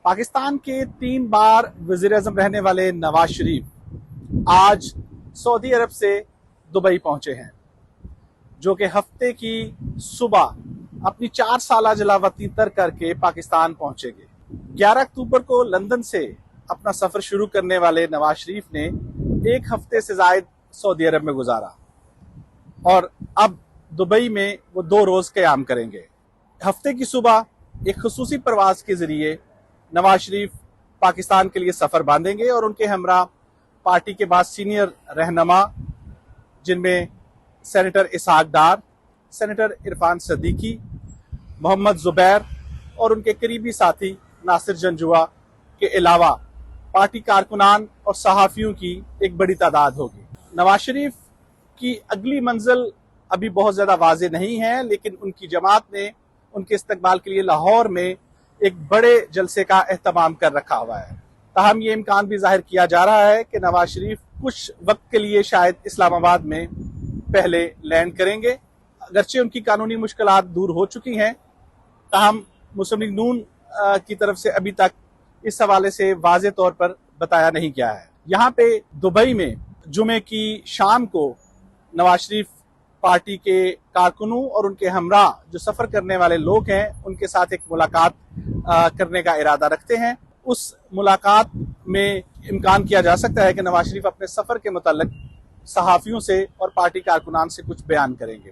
पाकिस्तान के 3 बार वजीर आजम रहने वाले नवाज शरीफ आज सऊदी अरब से दुबई पहुंचे हैं, जो कि हफ्ते की सुबह अपनी 4 साल जलावतनी तर करके पाकिस्तान पहुंचेंगे। 11 अक्टूबर को लंदन से अपना सफर शुरू करने वाले नवाज शरीफ ने 1 हफ्ते से जायद सऊदी अरब में गुजारा और अब दुबई में वो 2 रोज क़याम करेंगे। हफ्ते की सुबह एक खुसूसी परवाज के जरिए नवाज शरीफ पाकिस्तान के लिए सफर बांधेंगे और उनके हमरा पार्टी के बाद सीनियर रहनुमा, जिनमें सेनेटर इसहाक डार, सेनेटर इरफान सदीकी, मोहम्मद जुबैर और उनके करीबी साथी नासिर जंजुआ के अलावा पार्टी कारकुनान और सहाफ़ियों की एक बड़ी तादाद होगी। नवाज शरीफ की अगली मंजिल अभी बहुत ज़्यादा वाज़ेह नहीं है, लेकिन उनकी जमात ने उनके इस्तकबाल के लिए लाहौर में एक बड़े जलसे का एहतमाम कर रखा हुआ है। ताहम ये इम्कान भी जाहिर किया जा रहा है कि नवाज शरीफ कुछ वक्त के लिए शायद इस्लामाबाद में पहले लैंड करेंगे। अगरचे उनकी कानूनी मुश्किलात दूर हो चुकी हैं, ताहम मुस्लिम लीग नून की तरफ से अभी तक इस हवाले से वाज़ेह तौर पर बताया नहीं गया है। यहाँ पे दुबई में जुमे की शाम को नवाज शरीफ पार्टी के कारकुनों और उनके हमरा जो सफर करने वाले लोग हैं उनके साथ एक मुलाकात करने का इरादा रखते हैं। उस मुलाकात में इम्कान किया जा सकता है कि नवाज शरीफ अपने सफर के मुताल्लिक सहाफ़ियों से और पार्टी कारकुनान से कुछ बयान करेंगे।